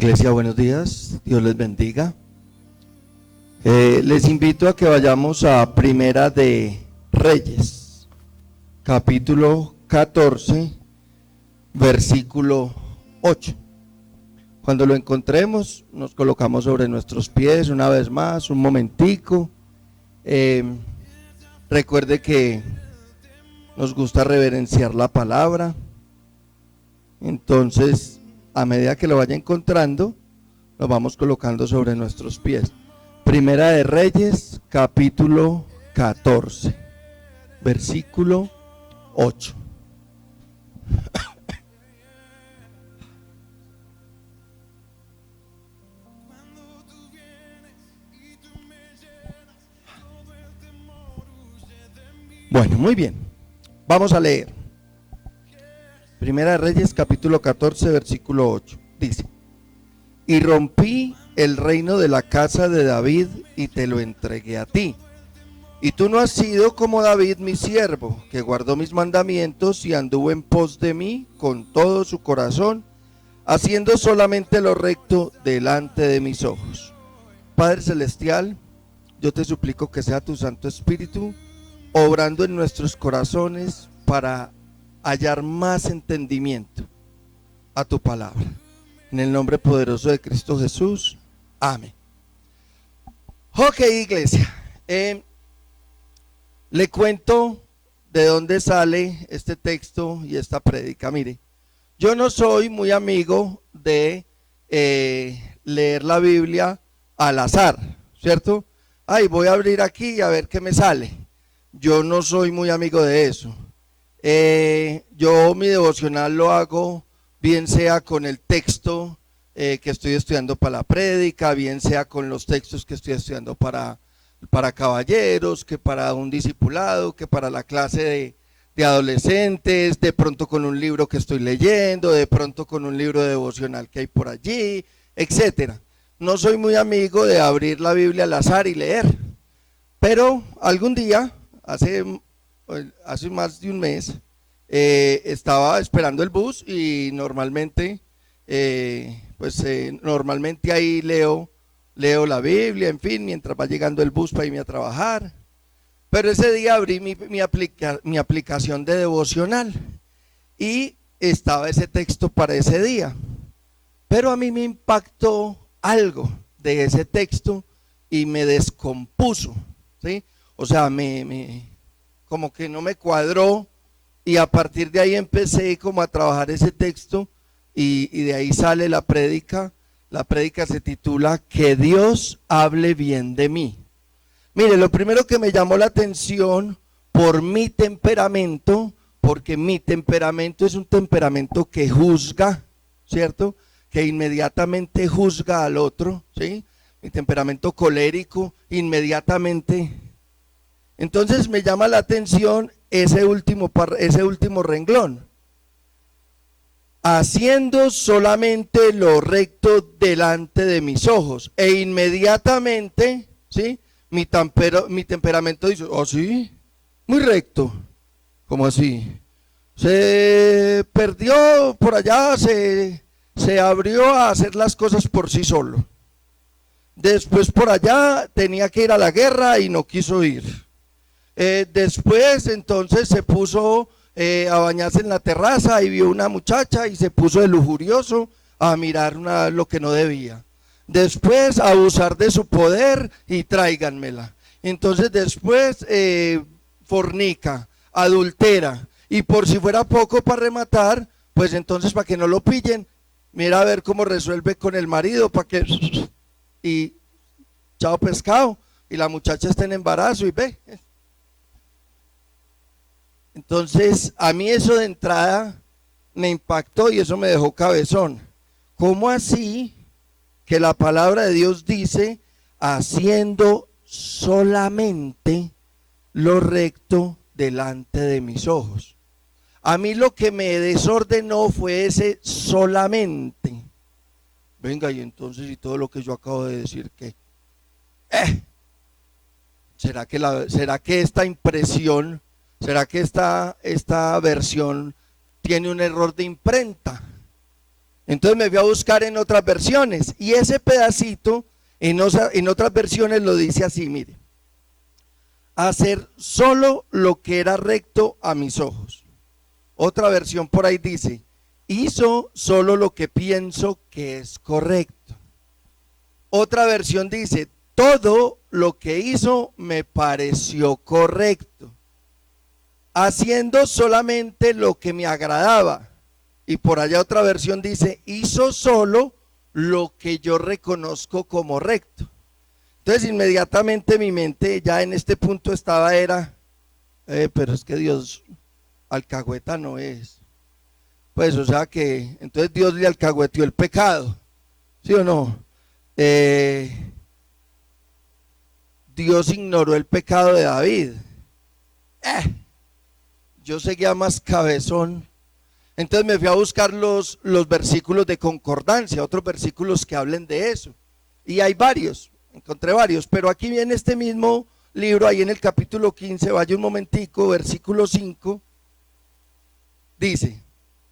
Iglesia, buenos días, Dios les bendiga. Les invito a que vayamos a Primera de Reyes, capítulo 14, versículo 8. Cuando lo encontremos, nos colocamos sobre nuestros pies una vez más, un momentico. Recuerde que nos gusta reverenciar la palabra. Entonces, a medida que lo vaya encontrando, nos vamos colocando sobre nuestros pies. Primera de Reyes, capítulo 14, versículo 8. Bueno, muy bien. Vamos a leer. Primera de Reyes, capítulo 14, versículo 8. Dice: y rompí el reino de la casa de David y te lo entregué a ti. Y tú no has sido como David mi siervo, que guardó mis mandamientos y anduvo en pos de mí con todo su corazón, haciendo solamente lo recto delante de mis ojos. Padre Celestial, yo te suplico que sea tu Santo Espíritu obrando en nuestros corazones para hallar más entendimiento a tu palabra. En el nombre poderoso de Cristo Jesús, amén. Ok, iglesia, le cuento de dónde sale este texto y esta prédica. Mire, yo no soy muy amigo de leer la Biblia al azar, ¿cierto? Ay, voy a abrir aquí a ver qué me sale. Yo no soy muy amigo de eso. Yo mi devocional lo hago bien sea con el texto que estoy estudiando para la prédica, bien sea con los textos que estoy estudiando para caballeros, que para un discipulado, que para la clase de adolescentes, de pronto con un libro que estoy leyendo, de pronto con un libro de devocional que hay por allí, etcétera. No soy muy amigo de abrir la Biblia al azar y leer, pero algún día, hace más de un mes, estaba esperando el bus y normalmente normalmente ahí leo la Biblia, en fin, mientras va llegando el bus para irme a trabajar. Pero ese día abrí mi aplicación de devocional y estaba ese texto para ese día, pero a mí me impactó algo de ese texto y me descompuso, ¿sí? O sea, como que no me cuadró, y a partir de ahí empecé como a trabajar ese texto y de ahí sale la prédica. La prédica se titula Que Dios hable bien de mí. Mire, lo primero que me llamó la atención por mi temperamento, porque mi temperamento es un temperamento que juzga, ¿cierto? Que inmediatamente juzga al otro, ¿sí? Mi temperamento colérico, inmediatamente. Entonces me llama la atención ese último renglón. Haciendo solamente lo recto delante de mis ojos. E inmediatamente, ¿sí? Mi temperamento dice: ¿oh sí? Muy recto. ¿Cómo así? Se perdió por allá, se abrió a hacer las cosas por sí solo. Después por allá tenía que ir a la guerra y no quiso ir. Después entonces se puso a bañarse en la terraza y vio una muchacha y se puso de lujurioso a mirar lo que no debía. Después a abusar de su poder y tráiganmela. Entonces después fornica, adultera, y por si fuera poco para rematar, pues entonces para que no lo pillen, mira a ver cómo resuelve con el marido para que y chao pescado, y la muchacha está en embarazo y ve. Entonces a mí eso de entrada me impactó y eso me dejó cabezón. ¿Cómo así que la palabra de Dios dice haciendo solamente lo recto delante de mis ojos? A mí lo que me desordenó fue ese solamente. Venga, y entonces, y todo lo que yo acabo de decir, ¿qué? ¿Será que esta impresión, será que esta versión tiene un error de imprenta? Entonces me fui a buscar en otras versiones y ese pedacito en otras versiones lo dice así, mire: hacer solo lo que era recto a mis ojos. Otra versión por ahí dice: hizo solo lo que pienso que es correcto. Otra versión dice: todo lo que hizo me pareció correcto, haciendo solamente lo que me agradaba. Y por allá otra versión dice: hizo solo lo que yo reconozco como recto. Entonces inmediatamente mi mente ya en este punto estaba pero es que Dios alcahueta no es. Pues o sea que entonces Dios le alcahueteó el pecado, ¿sí o no? Dios ignoró el pecado de David. Yo seguía más cabezón. Entonces me fui a buscar los versículos de concordancia, otros versículos que hablen de eso. Y hay varios, encontré varios, pero aquí viene este mismo libro, ahí en el capítulo 15, vaya un momentico, versículo 5, dice: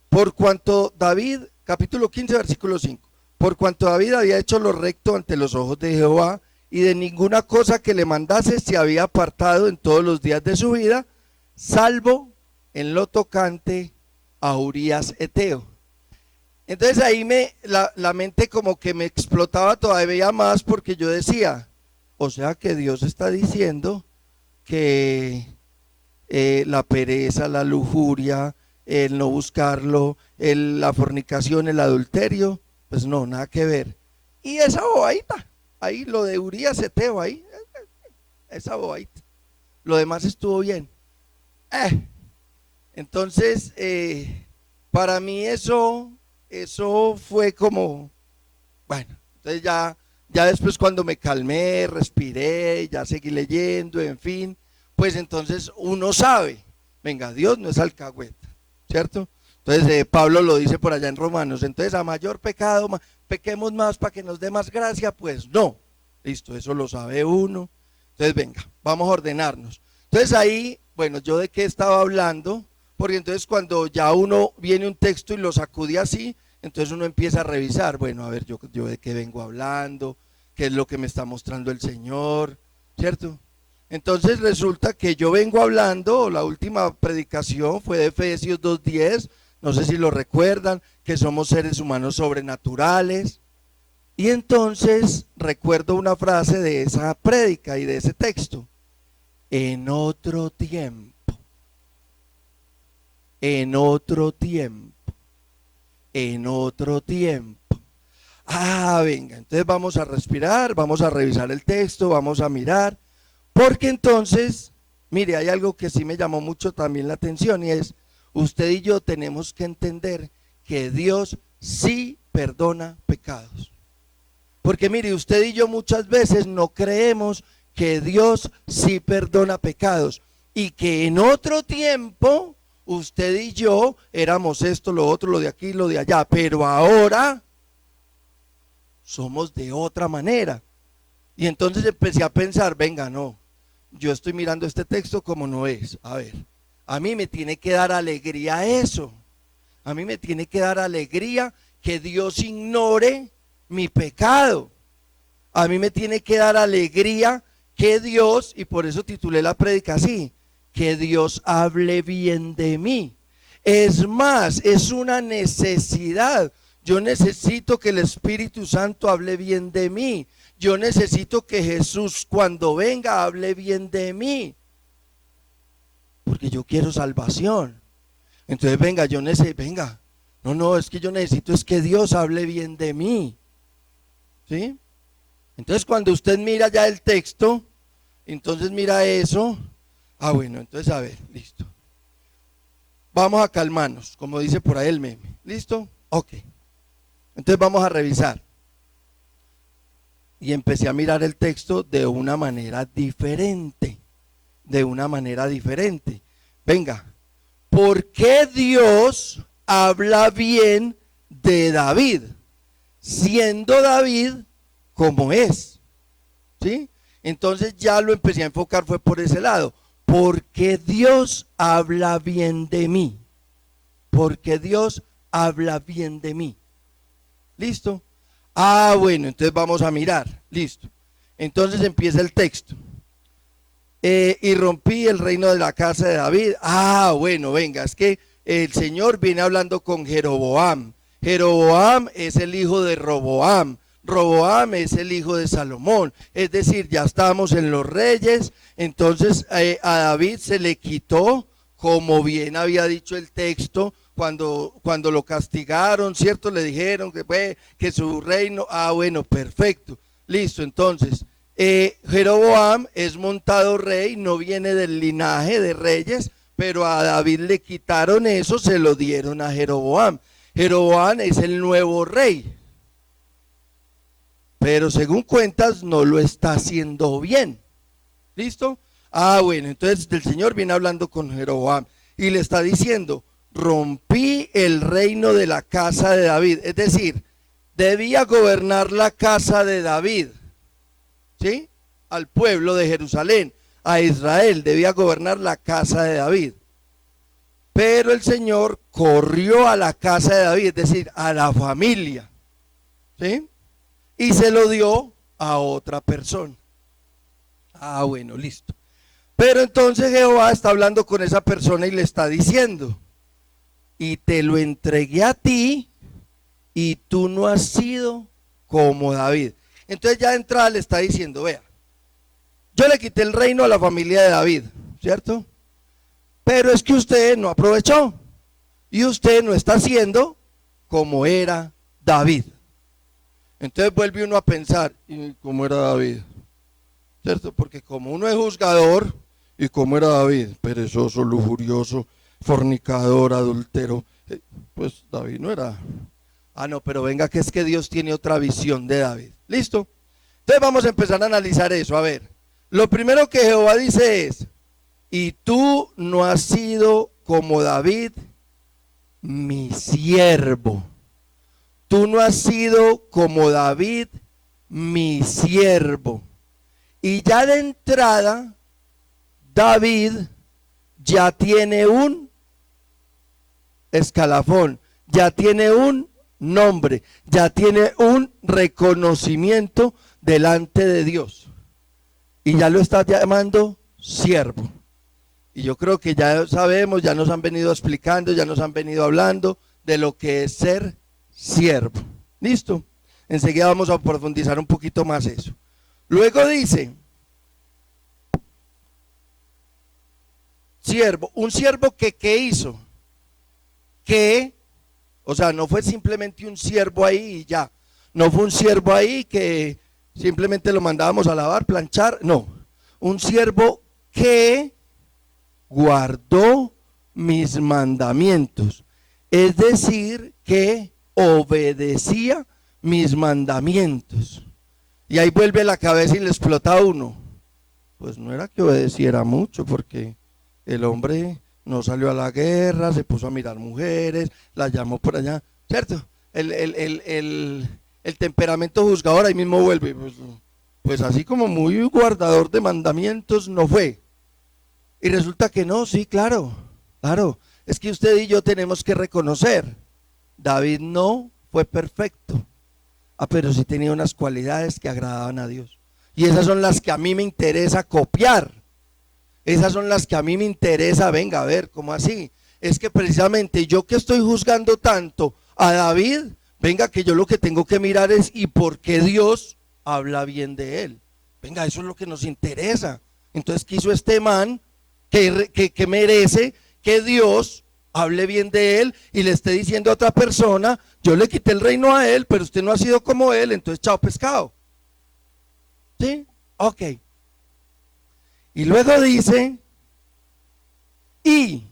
por cuanto David, capítulo 15, versículo 5, por cuanto David había hecho lo recto ante los ojos de Jehová, y de ninguna cosa que le mandase se había apartado en todos los días de su vida, salvo en lo tocante a Urías Eteo. Entonces ahí la mente como que me explotaba todavía más, porque yo decía, o sea que Dios está diciendo que la pereza, la lujuria, el no buscarlo, la fornicación, el adulterio, pues no, nada que ver. Y esa bobadita, ahí lo de Urías Eteo, ahí, esa bobadita, lo demás estuvo bien. Entonces, para mí eso fue como, bueno, entonces ya después cuando me calmé, respiré, ya seguí leyendo, en fin, pues entonces uno sabe, venga, Dios no es alcahueta, ¿cierto? Entonces Pablo lo dice por allá en Romanos, entonces a mayor pecado, pequemos más para que nos dé más gracia, pues no, listo, eso lo sabe uno. Entonces venga, vamos a ordenarnos. Entonces ahí, bueno, yo de qué estaba hablando, porque entonces cuando ya uno viene un texto y lo sacude así, entonces uno empieza a revisar, bueno, a ver, yo de qué vengo hablando, qué es lo que me está mostrando el Señor, ¿cierto? Entonces resulta que yo vengo hablando, la última predicación fue de Efesios 2:10, no sé si lo recuerdan, que somos seres humanos sobrenaturales. Y entonces recuerdo una frase de esa prédica y de ese texto: en otro tiempo, en otro tiempo, en otro tiempo. Venga, entonces vamos a respirar, vamos a revisar el texto, vamos a mirar, porque entonces, mire, hay algo que sí me llamó mucho también la atención, y es, usted y yo tenemos que entender que Dios sí perdona pecados. Porque mire, usted y yo muchas veces no creemos que Dios sí perdona pecados, y que en otro tiempo usted y yo éramos esto, lo otro, lo de aquí, lo de allá, pero ahora somos de otra manera. Y entonces empecé a pensar, venga, no, yo estoy mirando este texto como no es. A ver, a mí me tiene que dar alegría eso. A mí me tiene que dar alegría que Dios ignore mi pecado. A mí me tiene que dar alegría que Dios, y por eso titulé la prédica así, que Dios hable bien de mí. Es más, es una necesidad. Yo necesito que el Espíritu Santo hable bien de mí. Yo necesito que Jesús cuando venga hable bien de mí, porque yo quiero salvación. Entonces venga, es que yo necesito es que Dios hable bien de mí, ¿sí? Entonces cuando usted mira ya el texto, entonces mira eso, bueno, entonces a ver, listo. Vamos a calmarnos, como dice por ahí el meme, ¿listo? Ok. Entonces vamos a revisar. Y empecé a mirar el texto de una manera diferente, Venga, ¿por qué Dios habla bien de David, siendo David como es? ¿Sí? Entonces ya lo empecé a enfocar, fue por ese lado. ¿Por qué Dios habla bien de mí? ¿Por qué Dios habla bien de mí? ¿Listo? Ah, bueno, entonces vamos a mirar. Listo. Entonces empieza el texto. Y rompí el reino de la casa de David. Ah, bueno, venga, es que el Señor viene hablando con Jeroboam. Jeroboam es el hijo de Roboam. Roboam es el hijo de Salomón. Es decir, ya estamos en los reyes. Entonces a David se le quitó, como bien había dicho el texto, cuando lo castigaron, ¿cierto? Le dijeron que su reino, ah, bueno, perfecto, listo. Entonces, Jeroboam es montado rey, no viene del linaje de reyes, pero a David le quitaron eso, se lo dieron a Jeroboam. Jeroboam es el nuevo rey, pero según cuentas no lo está haciendo bien. ¿Listo? Ah, bueno, entonces el Señor viene hablando con Jeroboam y le está diciendo: rompí el reino de la casa de David. Es decir, debía gobernar la casa de David, ¿sí? Al pueblo de Jerusalén, a Israel, debía gobernar la casa de David. Pero el Señor corrió a la casa de David, es decir, a la familia, ¿sí? Y se lo dio a otra persona. Ah, bueno, listo. Pero entonces Jehová está hablando con esa persona y le está diciendo: y te lo entregué a ti, y tú no has sido como David. Entonces ya de entrada le está diciendo: vea, yo le quité el reino a la familia de David, ¿cierto? Pero es que usted no aprovechó, y usted no está haciendo como era David. Entonces vuelve uno a pensar: ¿y cómo era David? ¿Cierto? Porque como uno es juzgador, ¿y cómo era David? Perezoso, lujurioso, fornicador, adúltero. Pues David no era. Ah, no, pero venga, que es que Dios tiene otra visión de David. ¿Listo? Entonces vamos a empezar a analizar eso. A ver, lo primero que Jehová dice es: y tú no has sido como David, mi siervo. Tú no has sido como David, mi siervo. Y ya de entrada, David ya tiene un escalafón, ya tiene un nombre, ya tiene un reconocimiento delante de Dios. Y ya lo está llamando siervo. Y yo creo que ya sabemos, ya nos han venido explicando, ya nos han venido hablando de lo que es ser siervo. ¿Listo? Enseguida vamos a profundizar un poquito más eso. Luego dice: siervo, un siervo que ¿qué hizo? Que, o sea, no fue simplemente un siervo ahí y ya. No fue un siervo ahí que simplemente lo mandábamos a lavar, planchar, no. Un siervo que guardó mis mandamientos. Es decir, que obedecía mis mandamientos. Y ahí vuelve la cabeza y le explota a uno. Pues no era que obedeciera mucho, porque el hombre no salió a la guerra, se puso a mirar mujeres, las llamó por allá, ¿cierto? El temperamento juzgador ahí mismo vuelve. Pues así como muy guardador de mandamientos no fue. Y resulta que no, sí, claro, claro. Es que usted y yo tenemos que reconocer: David no fue perfecto. Pero sí tenía unas cualidades que agradaban a Dios. Y esas son las que a mí me interesa copiar. Esas son las que a mí me interesa, venga, a ver, ¿cómo así? Es que precisamente yo que estoy juzgando tanto a David, venga, que yo lo que tengo que mirar es ¿y por qué Dios habla bien de él? Venga, eso es lo que nos interesa. Entonces, ¿qué hizo este man que merece que Dios hable bien de él y le esté diciendo a otra persona: yo le quité el reino a él, pero usted no ha sido como él, entonces chao pescado? ¿Sí? Ok. Y luego dice: y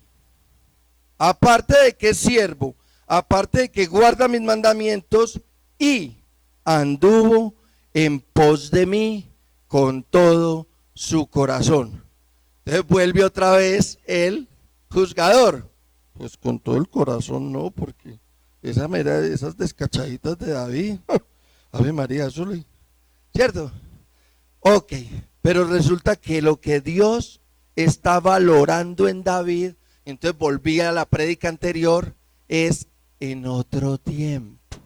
aparte de que es siervo, aparte de que guarda mis mandamientos, y anduvo en pos de mí con todo su corazón. Entonces vuelve otra vez el juzgador. Pues con todo el corazón no, porque esas descachaditas de David, Ave María, eso ¿cierto? Ok, pero resulta que lo que Dios está valorando en David, entonces volví a la prédica anterior, es en otro tiempo.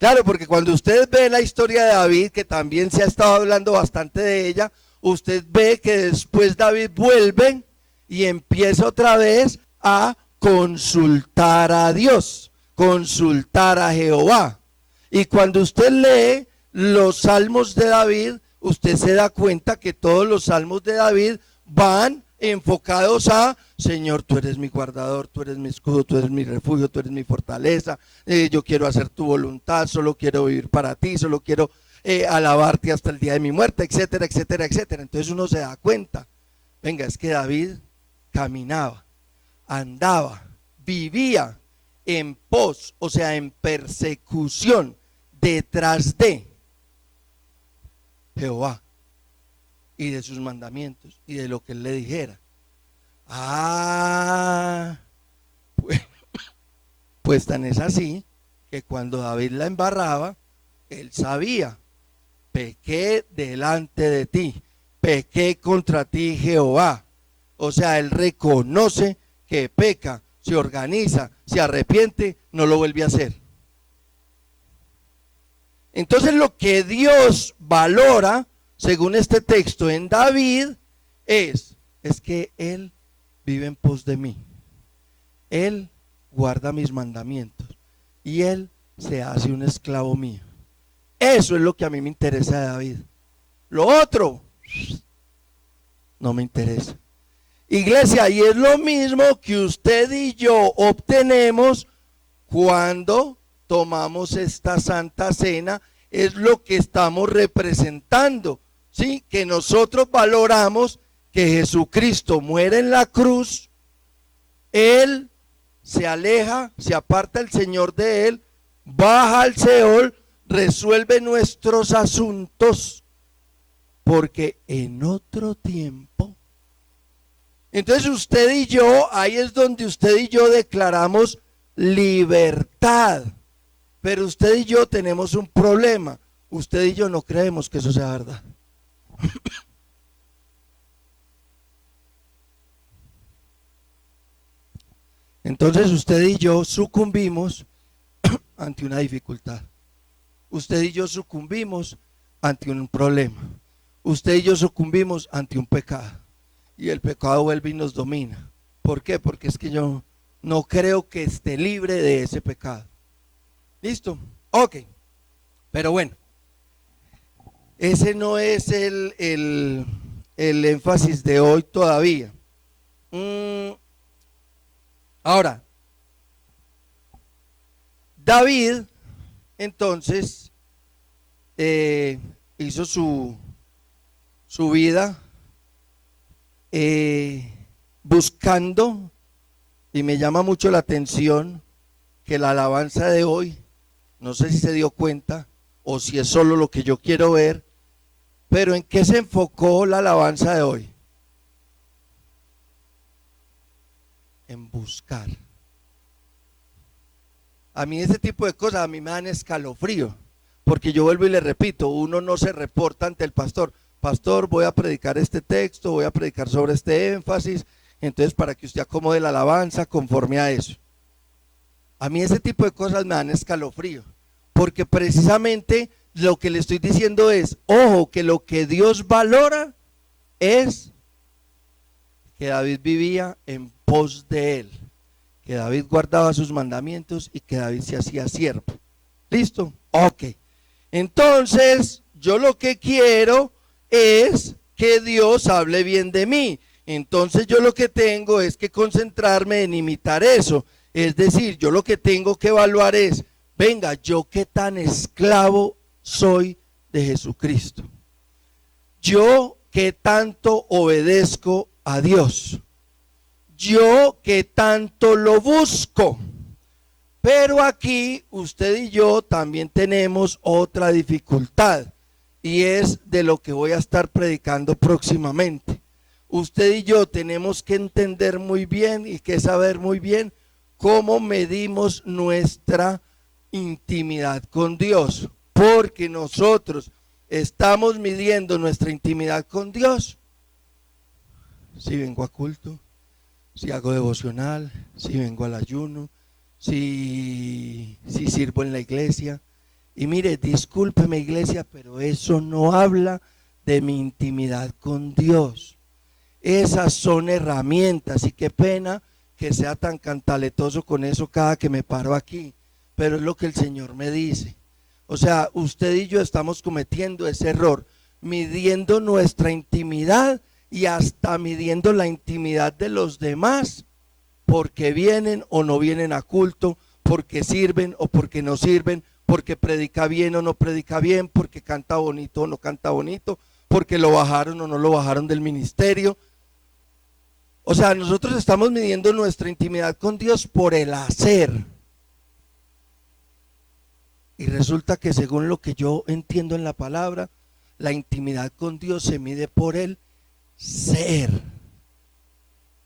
Claro, porque cuando usted ve la historia de David, que también se ha estado hablando bastante de ella, usted ve que después David vuelve y empieza otra vez a consultar a Dios, consultar a Jehová. Y cuando usted lee los salmos de David, usted se da cuenta que todos los salmos de David van enfocados a: Señor, tú eres mi guardador, tú eres mi escudo, tú eres mi refugio, tú eres mi fortaleza, yo quiero hacer tu voluntad, solo quiero vivir para ti, solo quiero alabarte hasta el día de mi muerte, etcétera, etcétera, etcétera. Entonces uno se da cuenta, venga, es que David caminaba, andaba, vivía en pos, o sea, en persecución, detrás de Jehová y de sus mandamientos y de lo que él le dijera. Pues tan es así que cuando David la embarraba, él sabía: pequé delante de ti, pequé contra ti, Jehová. O sea, él reconoce que peca, se organiza, se arrepiente, no lo vuelve a hacer. Entonces lo que Dios valora, según este texto en David, es que él vive en pos de mí, él guarda mis mandamientos y él se hace un esclavo mío. Eso es lo que a mí me interesa de David. Lo otro no me interesa. Iglesia, y es lo mismo que usted y yo obtenemos cuando tomamos esta santa cena. Es lo que estamos representando, ¿sí? Que nosotros valoramos que Jesucristo muere en la cruz, él se aleja, se aparta el Señor de él, baja al Seol, resuelve nuestros asuntos, porque en otro tiempo. Entonces usted y yo, ahí es donde usted y yo declaramos libertad. Pero usted y yo tenemos un problema. Usted y yo no creemos que eso sea verdad. Entonces usted y yo sucumbimos ante una dificultad. Usted y yo sucumbimos ante un problema. Usted y yo sucumbimos ante un pecado. Y el pecado vuelve y nos domina. ¿Por qué? Porque es que yo no creo que esté libre de ese pecado. ¿Listo? Ok. Pero bueno, ese no es el énfasis de hoy todavía. Ahora, David entonces hizo su vida buscando, y me llama mucho la atención que la alabanza de hoy, no sé si se dio cuenta o si es solo lo que yo quiero ver, pero ¿en qué se enfocó la alabanza de hoy? En buscar. A mí ese tipo de cosas a mí me dan escalofrío, porque yo vuelvo y le repito, uno no se reporta ante el pastor: pastor, voy a predicar este texto, voy a predicar sobre este énfasis, entonces para que usted acomode la alabanza conforme a eso. A mí ese tipo de cosas me dan escalofrío, porque precisamente lo que le estoy diciendo es: ojo, que lo que Dios valora es que David vivía en pos de él, que David guardaba sus mandamientos y que David se hacía siervo. ¿Listo? Ok. Entonces, yo lo que quiero es que Dios hable bien de mí. Entonces yo lo que tengo es que concentrarme en imitar eso. Es decir, yo lo que tengo que evaluar es: venga, yo qué tan esclavo soy de Jesucristo. Yo qué tanto obedezco a Dios. Yo qué tanto lo busco. Pero aquí usted y yo también tenemos otra dificultad, y es de lo que voy a estar predicando próximamente. Usted y yo tenemos que entender muy bien y que saber muy bien cómo medimos nuestra intimidad con Dios, porque nosotros estamos midiendo nuestra intimidad con Dios si vengo a culto, si hago devocional, si vengo al ayuno, si sirvo en la iglesia, Y mire, discúlpeme iglesia, pero eso no habla de mi intimidad con Dios. Esas son herramientas y qué pena que sea tan cantaletoso con eso cada que me paro aquí, pero es lo que el Señor me dice. O sea, usted y yo estamos cometiendo ese error, midiendo nuestra intimidad y hasta midiendo la intimidad de los demás, porque vienen o no vienen a culto, porque sirven o porque no sirven, porque predica bien o no predica bien, porque canta bonito o no canta bonito, porque lo bajaron o no lo bajaron del ministerio. O sea, nosotros estamos midiendo nuestra intimidad con Dios por el hacer. Y resulta que según lo que yo entiendo en la palabra, la intimidad con Dios se mide por el ser,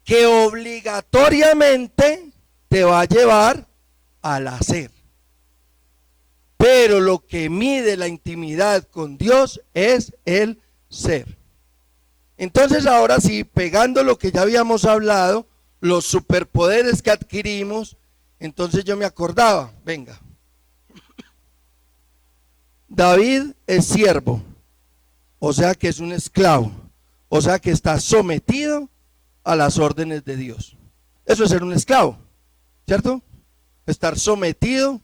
que obligatoriamente te va a llevar al hacer. Pero lo que mide la intimidad con Dios es el ser. Entonces ahora sí, pegando lo que ya habíamos hablado, los superpoderes que adquirimos, entonces yo me acordaba, venga, David es siervo, o sea que es un esclavo, o sea que está sometido a las órdenes de Dios. Eso es ser un esclavo, ¿cierto? Estar sometido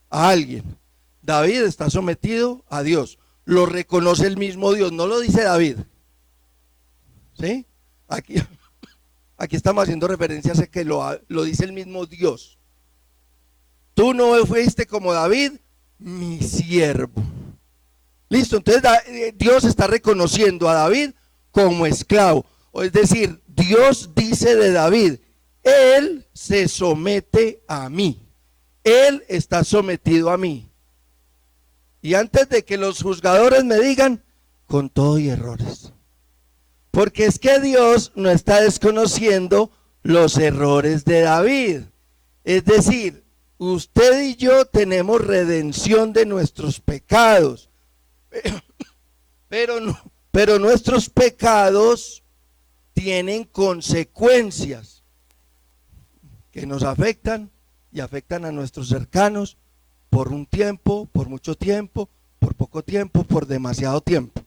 a alguien. David está sometido a Dios, lo reconoce el mismo Dios, no lo dice David. ¿Sí? Aquí estamos haciendo referencias a que lo dice el mismo Dios. Tú no fuiste como David, mi siervo. Listo, entonces Dios está reconociendo a David como esclavo. O es decir, Dios dice de David, él se somete a mí. Él está sometido a mí. Y antes de que los juzgadores me digan, con todo y errores. Porque es que Dios no está desconociendo los errores de David. Es decir, usted y yo tenemos redención de nuestros pecados. Pero nuestros pecados tienen consecuencias que nos afectan y afectan a nuestros cercanos por un tiempo, por mucho tiempo, por poco tiempo, por demasiado tiempo.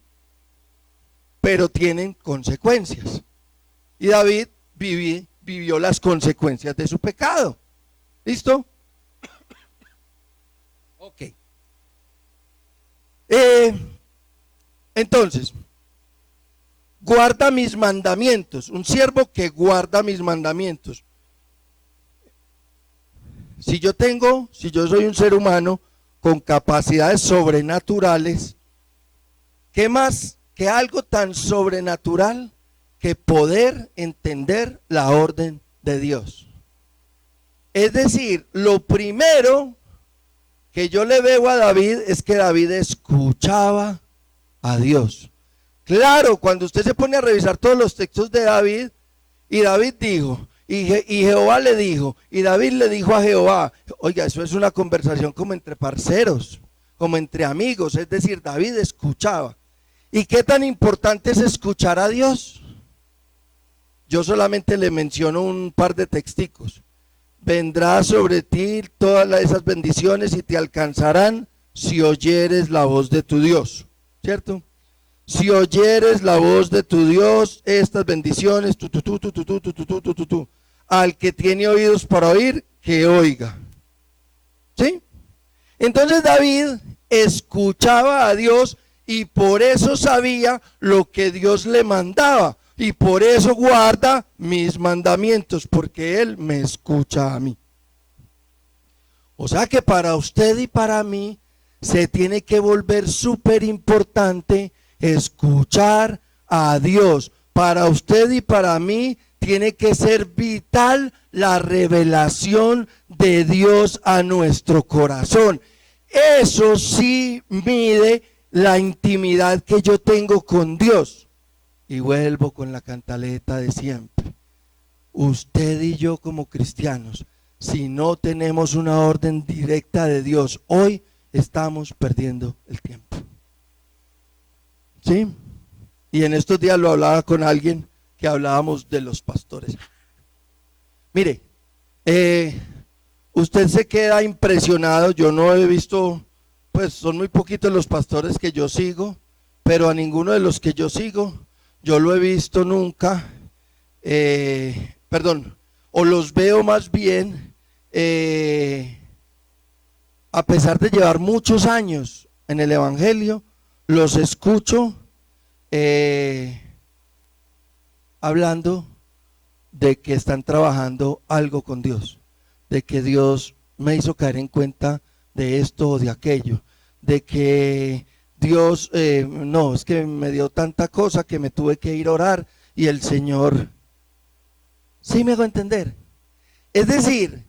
Pero tienen consecuencias. Y David vivió las consecuencias de su pecado. ¿Listo? Ok. Entonces, guarda mis mandamientos. Un siervo que guarda mis mandamientos. Si yo soy un ser humano con capacidades sobrenaturales, ¿qué más que algo tan sobrenatural que poder entender la orden de Dios? Es decir, lo primero que yo le veo a David es que David escuchaba a Dios. Claro, cuando usted se pone a revisar todos los textos de David, y David dijo, y Jehová le dijo, y David le dijo a Jehová, oiga, eso es una conversación como entre parceros, como entre amigos, es decir, David escuchaba. ¿Y qué tan importante es escuchar a Dios? Yo solamente le menciono un par de texticos. Vendrá sobre ti todas esas bendiciones y te alcanzarán si oyeres la voz de tu Dios, ¿cierto? Si oyeres la voz de tu Dios, estas bendiciones, al que tiene oídos para oír, que oiga. ¿Sí? Entonces David escuchaba a Dios y por eso sabía lo que Dios le mandaba. Y por eso guarda mis mandamientos, porque Él me escucha a mí. O sea que para usted y para mí se tiene que volver súper importante escuchar a Dios. Para usted y para mí tiene que ser vital la revelación de Dios a nuestro corazón. Eso sí mide la intimidad que yo tengo con Dios. Y vuelvo con la cantaleta de siempre. Usted y yo como cristianos, si no tenemos una orden directa de Dios, hoy estamos perdiendo el tiempo. ¿Sí? Y en estos días lo hablaba con alguien que hablábamos de los pastores. Mire, usted se queda impresionado, yo no he visto pues son muy poquitos los pastores que yo sigo, pero a ninguno de los que yo sigo, yo lo he visto nunca, o los veo más bien, a pesar de llevar muchos años en el Evangelio, los escucho hablando de que están trabajando algo con Dios, de que Dios me hizo caer en cuenta de esto o de aquello, de que Dios, no, es que me dio tanta cosa que me tuve que ir a orar y el Señor, ¿sí me hago entender? Es decir,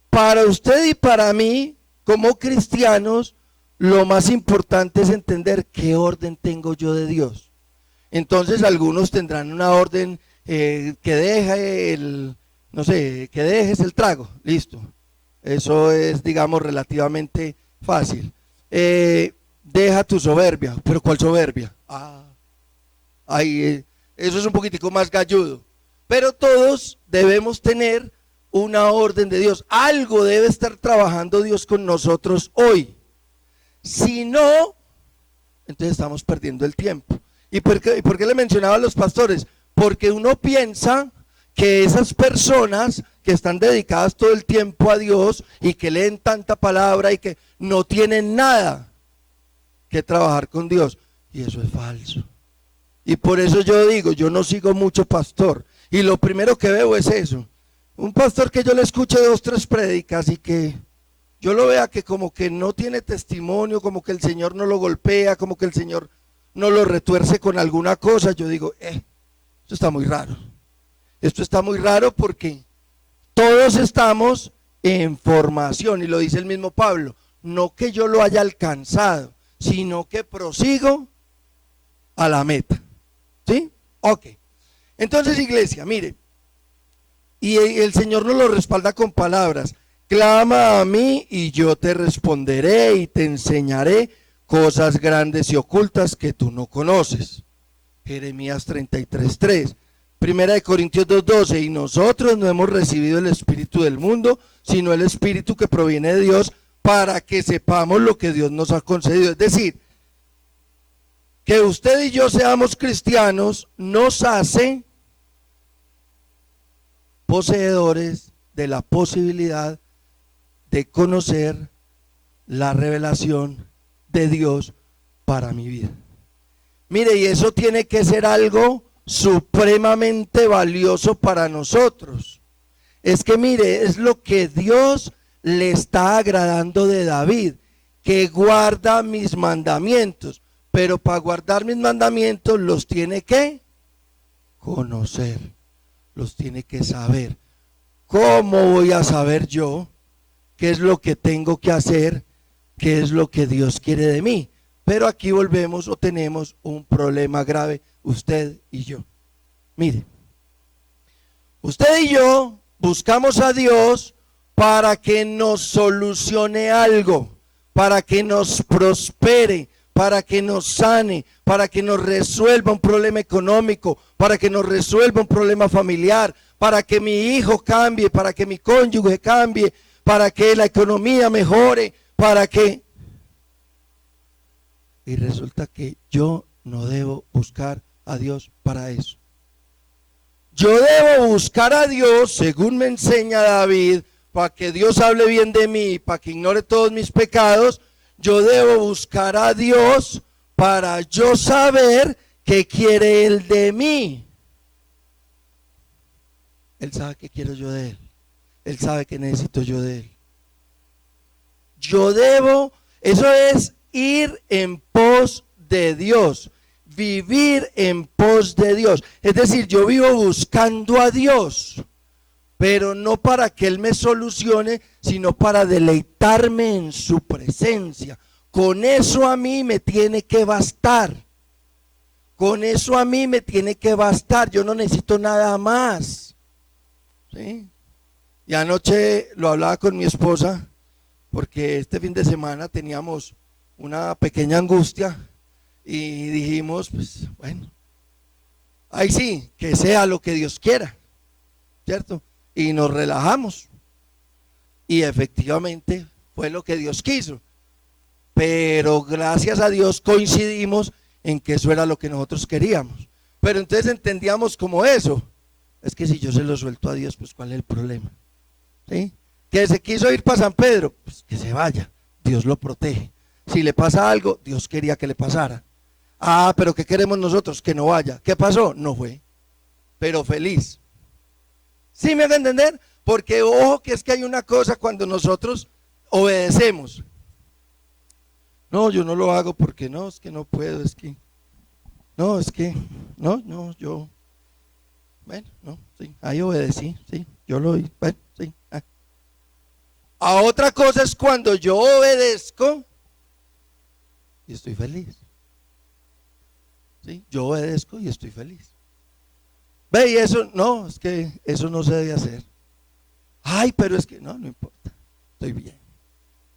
para usted y para mí, como cristianos, lo más importante es entender qué orden tengo yo de Dios. Entonces algunos tendrán una orden que deje no sé, que dejes el trago, listo. Eso es, digamos, relativamente fácil. Deja tu soberbia, pero ¿cuál soberbia? Eso es un poquitico más galludo. Pero todos debemos tener una orden de Dios. Algo debe estar trabajando Dios con nosotros hoy. Si no, entonces estamos perdiendo el tiempo. ¿Y por qué le mencionaba a los pastores? Porque uno piensa que esas personas que están dedicadas todo el tiempo a Dios y que leen tanta palabra y que no tienen nada que trabajar con Dios, y eso es falso. Y por eso yo digo, yo no sigo mucho pastor, y lo primero que veo es eso, un pastor que yo le escuche 2, 3 prédicas y que yo lo vea que como que no tiene testimonio, como que el Señor no lo golpea, como que el Señor no lo retuerce con alguna cosa, yo digo, esto está muy raro. Esto está muy raro porque todos estamos en formación, y lo dice el mismo Pablo, no que yo lo haya alcanzado, sino que prosigo a la meta. ¿Sí? Ok. Entonces, iglesia, mire, y el Señor nos lo respalda con palabras: clama a mí y yo te responderé y te enseñaré cosas grandes y ocultas que tú no conoces. Jeremías 33:3. Primera de Corintios 2:12, y nosotros no hemos recibido el espíritu del mundo, sino el espíritu que proviene de Dios, para que sepamos lo que Dios nos ha concedido. Es decir, que usted y yo seamos cristianos nos hace poseedores de la posibilidad de conocer la revelación de Dios para mi vida. Mire, y eso tiene que ser algo supremamente valioso para nosotros. Es que mire, es lo que Dios le está agradando de David, que guarda mis mandamientos, pero para guardar mis mandamientos los tiene que conocer, los tiene que saber. ¿Cómo voy a saber yo qué es lo que tengo que hacer, qué es lo que Dios quiere de mí? Pero aquí volvemos o tenemos un problema grave, usted y yo. Mire, usted y yo buscamos a Dios para que nos solucione algo, para que nos prospere, para que nos sane, para que nos resuelva un problema económico, para que nos resuelva un problema familiar, para que mi hijo cambie, para que mi cónyuge cambie, para que la economía mejore, para que... Y resulta que yo no debo buscar a Dios para eso. Yo debo buscar a Dios, según me enseña David, para que Dios hable bien de mí, para que ignore todos mis pecados. Yo debo buscar a Dios para yo saber qué quiere Él de mí. Él sabe qué quiero yo de Él. Él sabe qué necesito yo de Él. Yo debo, eso es ir en pos de Dios, vivir en pos de Dios. Es decir, yo vivo buscando a Dios, pero no para que Él me solucione, sino para deleitarme en su presencia. Con eso a mí me tiene que bastar. Con eso a mí me tiene que bastar. Yo no necesito nada más. ¿Sí? Y anoche lo hablaba con mi esposa, porque este fin de semana teníamos una pequeña angustia y dijimos, pues bueno, ahí sí, que sea lo que Dios quiera, ¿cierto? Y nos relajamos y efectivamente fue lo que Dios quiso. pero gracias a Dios coincidimos en que eso era lo que nosotros queríamos. Pero entonces entendíamos como eso. Es que si yo se lo suelto a Dios, pues ¿cuál es el problema? ¿Sí? Que se quiso ir para San Pedro, pues que se vaya, Dios lo protege. Si le pasa algo, Dios quería que le pasara. Ah, pero ¿qué queremos nosotros? Que no vaya. ¿Qué pasó? No fue, pero feliz. ¿Sí me hago entender? Porque ojo que es que hay una cosa cuando nosotros obedecemos. No, yo no lo hago porque no, es que no puedo, es que, no, es que, no, yo, bueno, no, sí, ahí obedecí, sí, yo lo, bueno, sí. A otra cosa es cuando yo obedezco y estoy feliz. ¿Sí? Yo obedezco y estoy feliz. Ve, y eso, no, es que eso no se debe hacer. Ay, pero es que, no importa, estoy bien.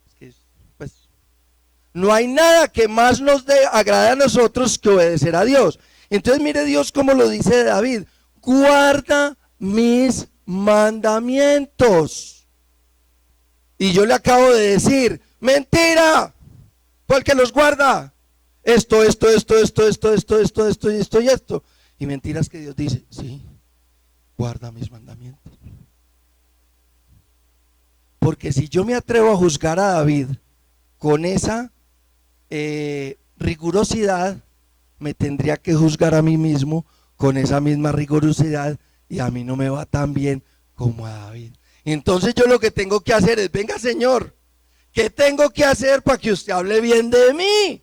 Es que, pues, no hay nada que más nos agrade a nosotros que obedecer a Dios. Entonces mire Dios como lo dice David, guarda mis mandamientos. Y yo le acabo de decir, mentira, porque los guarda. Esto y esto. Y mentiras que Dios dice, sí, guarda mis mandamientos. Porque si yo me atrevo a juzgar a David con esa rigurosidad, me tendría que juzgar a mí mismo con esa misma rigurosidad y a mí no me va tan bien como a David. Entonces yo lo que tengo que hacer es, venga Señor, ¿qué tengo que hacer para que usted hable bien de mí?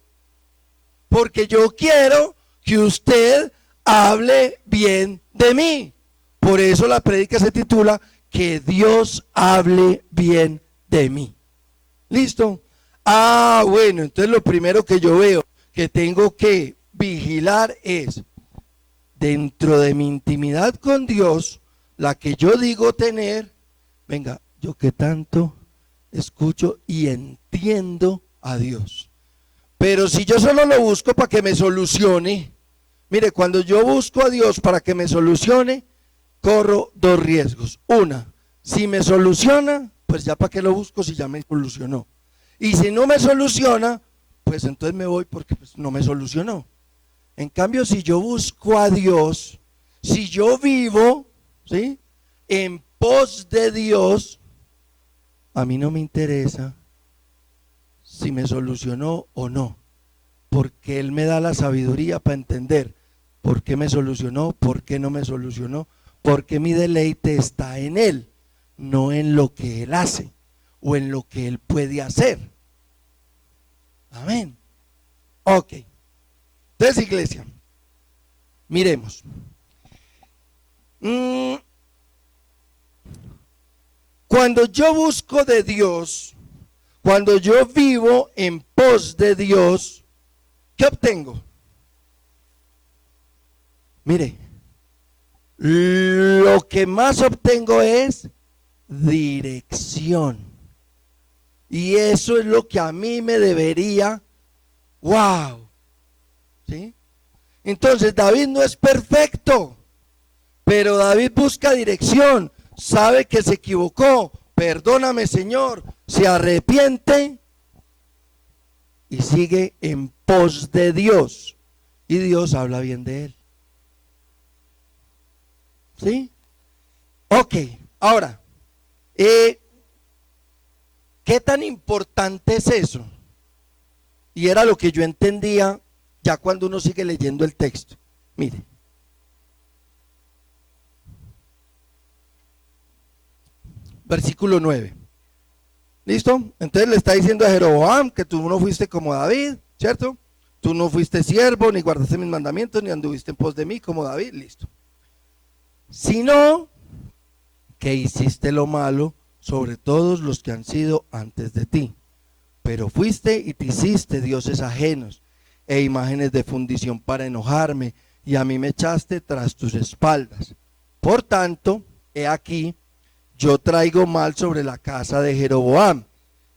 Porque yo quiero que usted hable bien de mí. Por eso la prédica se titula que Dios hable bien de mí. ¿Listo? Ah, bueno, entonces lo primero que yo veo que tengo que vigilar es, dentro de mi intimidad con Dios, la que yo digo tener, venga, yo que tanto escucho y entiendo a Dios. Pero si yo solo lo busco para que me solucione, mire, cuando yo busco a Dios para que me solucione, corro dos riesgos. Una, si me soluciona, pues ya para qué lo busco si ya me solucionó. Y si no me soluciona, pues entonces me voy porque pues no me solucionó. En cambio, si yo busco a Dios, si yo vivo, ¿sí?, en pos de Dios, a mí no me interesa si me solucionó o no, porque Él me da la sabiduría para entender por qué me solucionó, por qué no me solucionó, porque mi deleite está en Él, no en lo que Él hace o en lo que Él puede hacer. Amén. Ok. Entonces, iglesia, miremos. Cuando yo busco de Dios, cuando yo vivo en pos de Dios, ¿qué obtengo? Mire, lo que más obtengo es dirección. Y eso es lo que a mí me debería, wow, ¿sí? Entonces David no es perfecto, pero David busca dirección, sabe que se equivocó, perdóname Señor, se arrepiente y sigue en pos de Dios. Y Dios habla bien de él. ¿Sí? Ok, ahora, ¿qué tan importante es eso? Y era lo que yo entendía ya cuando uno sigue leyendo el texto. Mire. Versículo 9. ¿Listo? Entonces le está diciendo a Jeroboam que tú no fuiste como David, ¿cierto? Tú no fuiste siervo, ni guardaste mis mandamientos, ni anduviste en pos de mí como David, listo. Sino que hiciste lo malo sobre todos los que han sido antes de ti. Pero fuiste y te hiciste dioses ajenos e imágenes de fundición para enojarme, y a mí me echaste tras tus espaldas. Por tanto, he aquí, yo traigo mal sobre la casa de Jeroboam,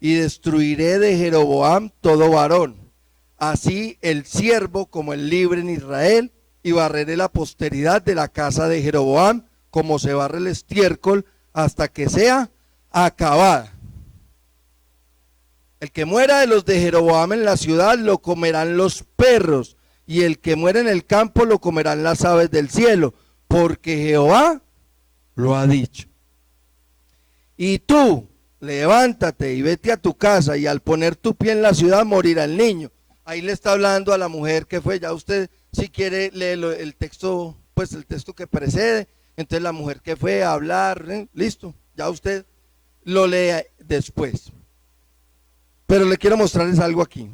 y destruiré de Jeroboam todo varón, así el siervo como el libre en Israel, y barreré la posteridad de la casa de Jeroboam, como se barre el estiércol, hasta que sea acabada. El que muera de los de Jeroboam en la ciudad lo comerán los perros, y el que muera en el campo lo comerán las aves del cielo, porque Jehová lo ha dicho. Y tú, levántate y vete a tu casa, y al poner tu pie en la ciudad morirá el niño. Ahí le está hablando a la mujer que fue. Ya usted, si quiere, lee el texto, pues el texto que precede. Entonces la mujer que fue a hablar, listo, ya usted lo lee después. Pero le quiero mostrarles algo aquí.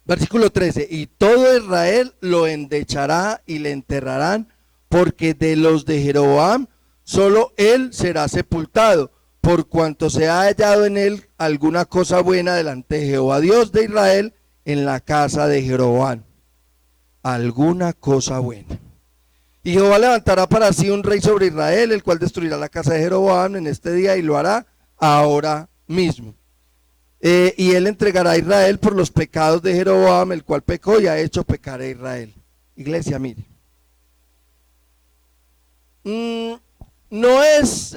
Versículo 13, y todo Israel lo endechará y le enterrarán, porque de los de Jeroboam solo él será sepultado, por cuanto se ha hallado en él alguna cosa buena delante de Jehová Dios de Israel en la casa de Jeroboam. Alguna cosa buena. Y Jehová levantará para sí un rey sobre Israel, el cual destruirá la casa de Jeroboam en este día, y lo hará ahora mismo. Y él entregará a Israel por los pecados de Jeroboam, el cual pecó y ha hecho pecar a Israel. Iglesia, mire, no es,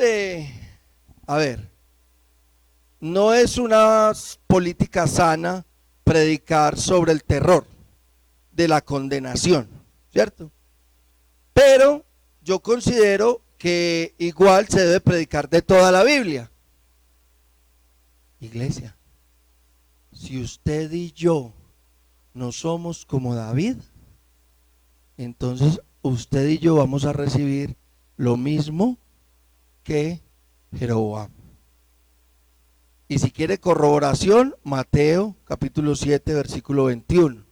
no es una política sana predicar sobre el terror de la condenación, ¿cierto? Pero yo considero que igual se debe predicar de toda la Biblia. Iglesia, si usted y yo no somos como David, entonces usted y yo vamos a recibir lo mismo que Jeroboam. Y si quiere corroboración, Mateo capítulo 7 versículo 21.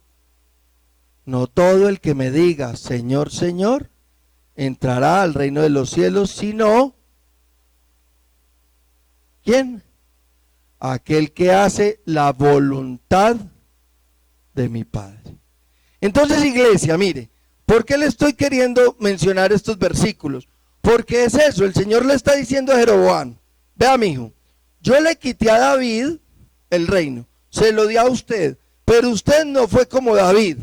No todo el que me diga Señor, Señor, entrará al reino de los cielos, sino ¿quién? Aquel que hace la voluntad de mi Padre. Entonces, iglesia, mire, ¿por qué le estoy queriendo mencionar estos versículos? Porque es eso, el Señor le está diciendo a Jeroboam, vea, mijo, yo le quité a David el reino, se lo di a usted, pero usted no fue como David,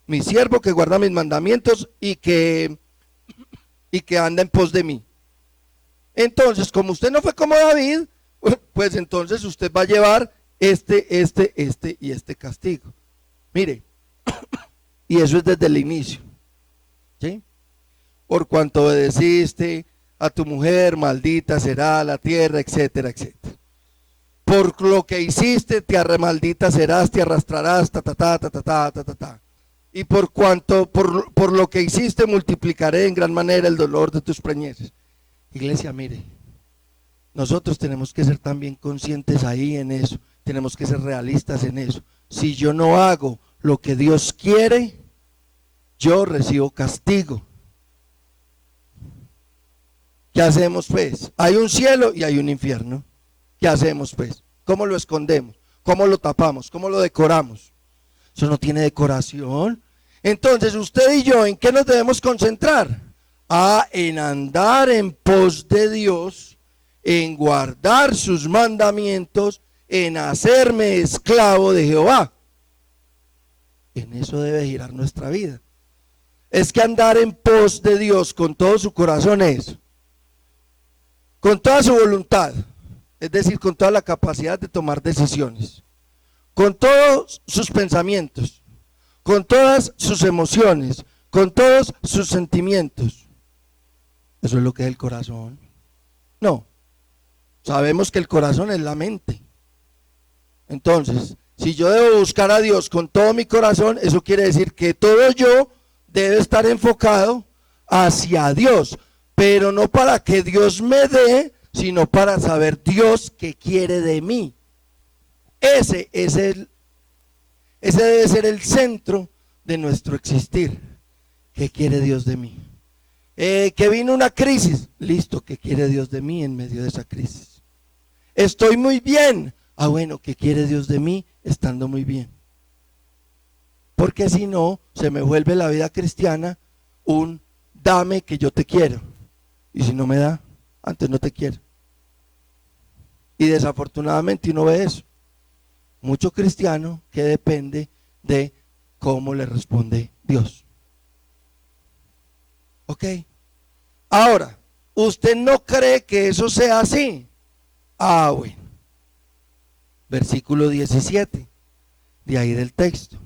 mi siervo que guarda mis mandamientos y que anda en pos de mí. Entonces, como usted no fue como David, pues entonces usted va a llevar este y este castigo. Mire, y eso es desde el inicio, ¿sí? Por cuanto obedeciste a tu mujer, maldita será la tierra, etcétera, etcétera. Por lo que hiciste, maldita serás, te arrastrarás, Y por cuanto, por lo que hiciste, multiplicaré en gran manera el dolor de tus preñeces. Iglesia, mire, nosotros tenemos que ser también conscientes ahí en eso, tenemos que ser realistas en eso. Si yo no hago lo que Dios quiere, yo recibo castigo. ¿Qué hacemos pues? Hay un cielo y hay un infierno. ¿Qué hacemos pues? ¿Cómo lo escondemos? ¿Cómo lo tapamos? ¿Cómo lo decoramos? Eso no tiene decoración. Entonces usted y yo, ¿en qué nos debemos concentrar? En andar en pos de Dios, en guardar sus mandamientos, en hacerme esclavo de Jehová. En eso debe girar nuestra vida. Es que andar en pos de Dios con todo su corazón es, con toda su voluntad, es decir, con toda la capacidad de tomar decisiones, con todos sus pensamientos, con todas sus emociones, con todos sus sentimientos. Eso es lo que es el corazón. No, sabemos que el corazón es la mente. Entonces, si yo debo buscar a Dios con todo mi corazón, eso quiere decir que todo yo debe estar enfocado hacia Dios, pero no para que Dios me dé, sino para saber Dios qué quiere de mí. Ese debe ser el centro de nuestro existir. ¿Qué quiere Dios de mí? Que vino una crisis, listo, ¿qué quiere Dios de mí en medio de esa crisis? Estoy muy bien, bueno, ¿qué quiere Dios de mí estando muy bien? Porque si no, se me vuelve la vida cristiana un dame que yo te quiero, y si no me da, antes no te quiero. Y desafortunadamente uno ve eso, mucho cristiano que depende de cómo le responde Dios. Ok, ahora, ¿usted no cree que eso sea así? Bueno, versículo 17, de ahí del texto.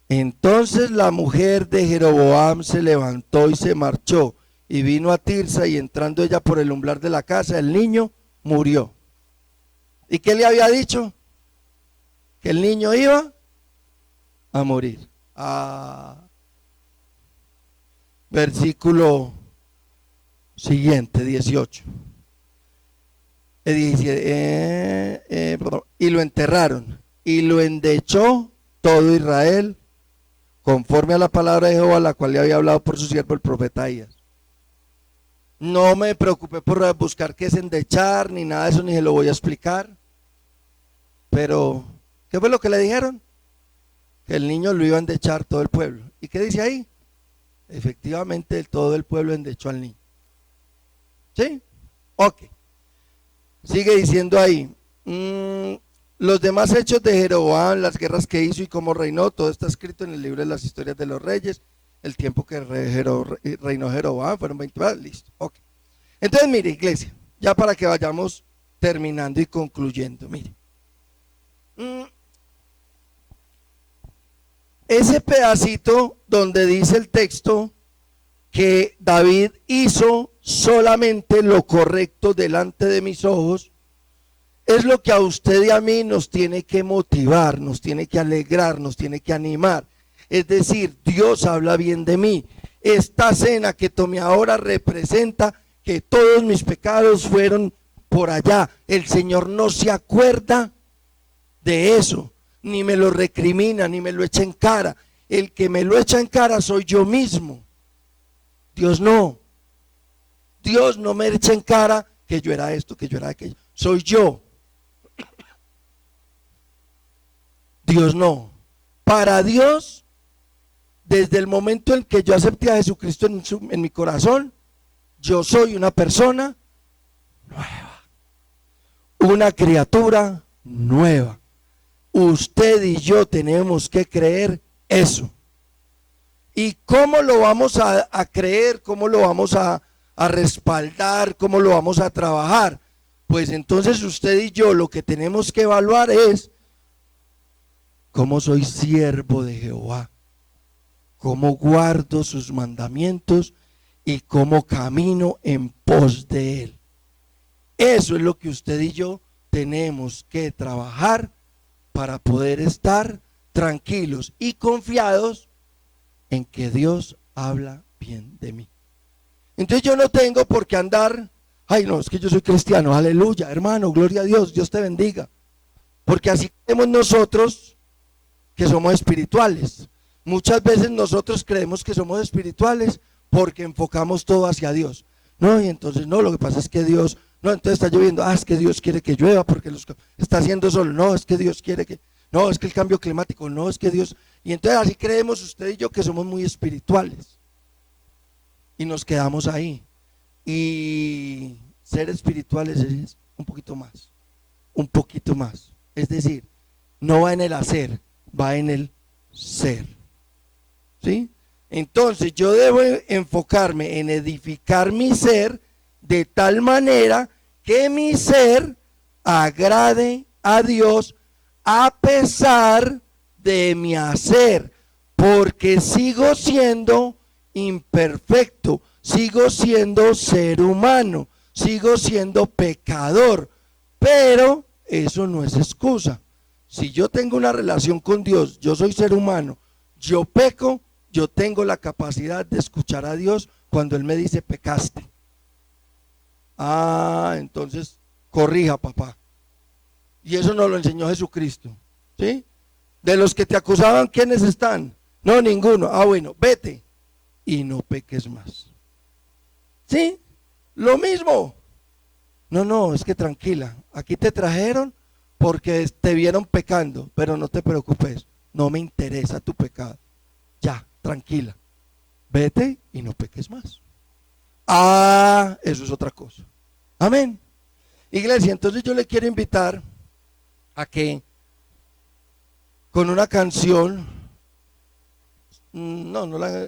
Entonces la mujer de Jeroboam se levantó y se marchó, y vino a Tirsa, y entrando ella por el umbral de la casa, el niño murió. ¿Y qué le había dicho? Que el niño iba a morir. Versículo siguiente, 18. Y lo enterraron, y lo endechó todo Israel, conforme a la palabra de Jehová, la cual le había hablado por su siervo el profeta Ahías. No me preocupé por buscar qué es endechar, ni nada de eso, ni se lo voy a explicar. Pero, ¿qué fue lo que le dijeron? Que el niño lo iba a endechar todo el pueblo. ¿Y qué dice ahí? Efectivamente, todo el pueblo endechó al niño. ¿Sí? Ok. Sigue diciendo ahí, los demás hechos de Jeroboam, las guerras que hizo y cómo reinó, todo está escrito en el libro de las historias de los reyes. El tiempo que reinó Jeroboam fueron 20 años, listo. Ok. Entonces, mire, iglesia, ya para que vayamos terminando y concluyendo, mire. Ese pedacito donde dice el texto que David hizo solamente lo correcto delante de mis ojos, es lo que a usted y a mí nos tiene que motivar, nos tiene que alegrar, nos tiene que animar. Es decir, Dios habla bien de mí. Esta cena que tomé ahora representa que todos mis pecados fueron por allá. El Señor no se acuerda de eso, ni me lo recrimina, ni me lo echa en cara. El que me lo echa en cara soy yo mismo. Dios no. Dios no me echa en cara que yo era esto, que yo era aquello. Soy yo. Dios no. Para Dios, desde el momento en que yo acepté a Jesucristo en mi corazón, yo soy una persona nueva, una criatura nueva. Usted y yo tenemos que creer eso. ¿Y cómo lo vamos a creer? ¿Cómo lo vamos a respaldar? ¿Cómo lo vamos a trabajar? Pues entonces usted y yo lo que tenemos que evaluar es cómo soy siervo de Jehová, cómo guardo sus mandamientos y cómo camino en pos de él. Eso es lo que usted y yo tenemos que trabajar para poder estar tranquilos y confiados en que Dios habla bien de mí. Entonces yo no tengo por qué andar, ay no, es que yo soy cristiano, aleluya, hermano, gloria a Dios, Dios te bendiga. Porque así creemos nosotros que somos espirituales. Muchas veces nosotros creemos que somos espirituales porque enfocamos todo hacia Dios. No, y entonces no, lo que pasa es que Dios, no, entonces está lloviendo, es que Dios quiere que llueva porque está haciendo sol, no, es que Dios quiere que, no, es que el cambio climático, no, es que Dios, y entonces así creemos usted y yo que somos muy espirituales. Y nos quedamos ahí. Y ser espirituales es un poquito más, un poquito más. Es decir, no va en el hacer, va en el ser. ¿Sí? Entonces yo debo enfocarme en edificar mi ser de tal manera que mi ser agrade a Dios a pesar de mi hacer, porque sigo siendo imperfecto, sigo siendo ser humano, sigo siendo pecador, pero eso no es excusa. Si yo tengo una relación con Dios, yo soy ser humano, yo peco, yo tengo la capacidad de escuchar a Dios cuando Él me dice pecaste. Entonces corrija, papá. Y eso nos lo enseñó Jesucristo, ¿sí? De los que te acusaban, ¿quiénes están? No, ninguno. Bueno, vete y no peques más. ¿Sí? Lo mismo. No, es que tranquila, aquí te trajeron porque te vieron pecando, pero no te preocupes, no me interesa tu pecado. Ya, tranquila, vete y no peques más. Eso es otra cosa. Amén. Iglesia, entonces yo le quiero invitar a que con una canción,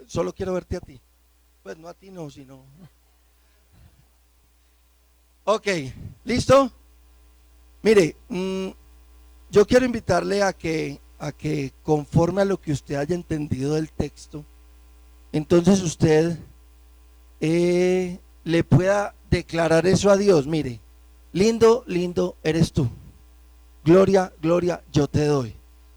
solo quiero verte a ti. Pues no a ti no, sino... Ok, ¿listo? Mire, yo quiero invitarle a que conforme a lo que usted haya entendido del texto, entonces usted le pueda declarar eso a Dios. Mire, lindo, lindo eres tú. Gloria, gloria, yo te doy.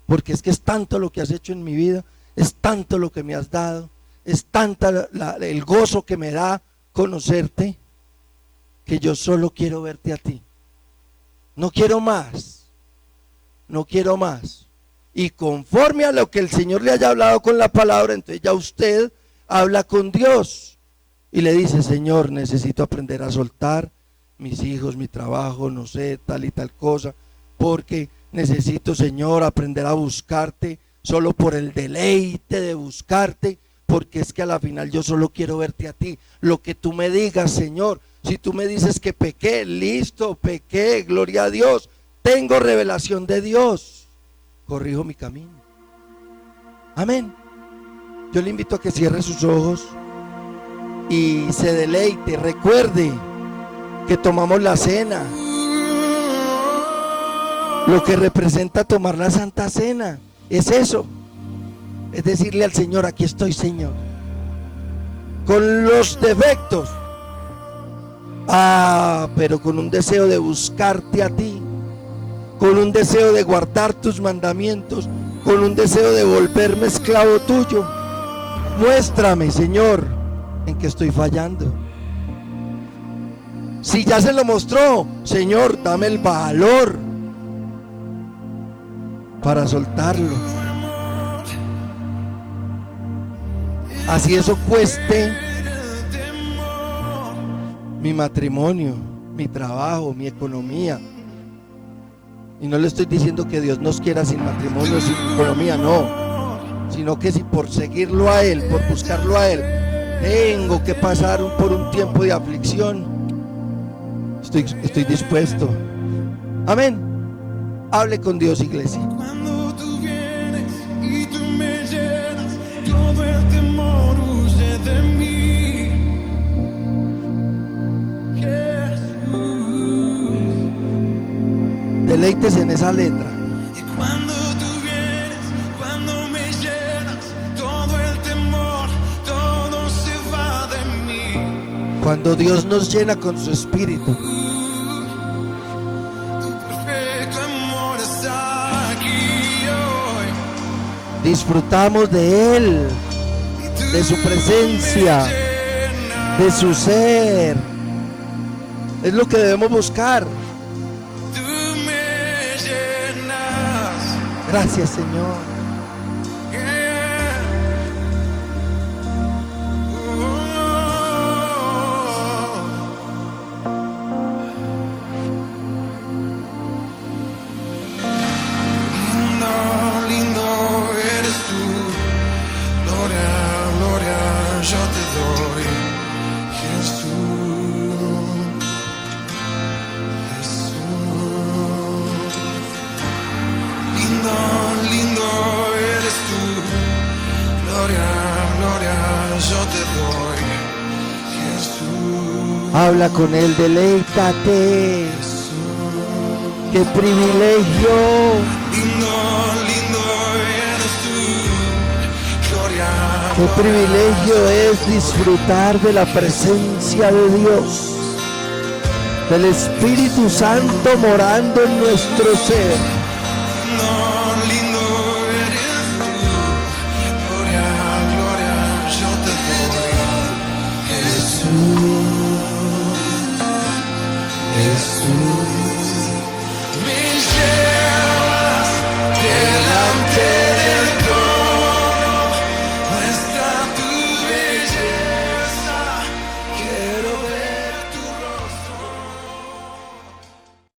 Porque es que es tanto lo que has hecho en mi vida, es tanto lo que me has dado, es tanta el gozo que me da conocerte, que yo solo quiero verte a ti. No quiero más, no quiero más. Y conforme a lo que el Señor le haya hablado con la palabra, entonces ya usted habla con Dios y le dice: Señor, necesito aprender a soltar mis hijos, mi trabajo, no sé, tal y tal cosa, porque necesito, Señor, aprender a buscarte solo por el deleite de buscarte, porque es que a la final yo solo quiero verte a ti. Lo que tú me digas, Señor. Si tú me dices que pequé, listo, pequé, gloria a Dios, tengo revelación de Dios, corrijo mi camino. Amén. Yo le invito a que cierre sus ojos y se deleite. Recuerde que tomamos la cena, lo que representa tomar la Santa Cena es eso, es decirle al Señor: aquí estoy, Señor, con los defectos, pero con un deseo de buscarte a ti, con un deseo de guardar tus mandamientos, con un deseo de volverme esclavo tuyo. Muéstrame, Señor, en que estoy fallando. Si ya se lo mostró, Señor, dame el valor para soltarlo. Así eso cueste mi matrimonio, mi trabajo, mi economía. Y no le estoy diciendo que Dios nos quiera sin matrimonio, sin economía, no, sino que si por seguirlo a Él, por buscarlo a Él, tengo que pasar por un tiempo de aflicción, estoy dispuesto. Amén. Hable con Dios, iglesia. Cuando tú vienes y tú me llenas, todo el temor huye de mí. Deleites en esa letra. Y cuando tú vienes, cuando me llenas, todo el temor, todo se va de mí. Cuando Dios nos llena con su espíritu, Tu perfecto amor está aquí hoy. disfrutamos de Él, de su presencia, de su ser. Es lo que debemos buscar. Tú me llenas. Gracias, Señor. Lindo, lindo eres tú. Gloria, gloria, yo te doy. Jesús, Jesús. Lindo, lindo eres tú. Gloria, gloria, yo te doy. Jesús. Habla con Él, deleítate. Qué privilegio, Lindo, lindo eres tú. Gloria, qué privilegio es disfrutar de la presencia de Dios, del Espíritu Santo morando en nuestro ser.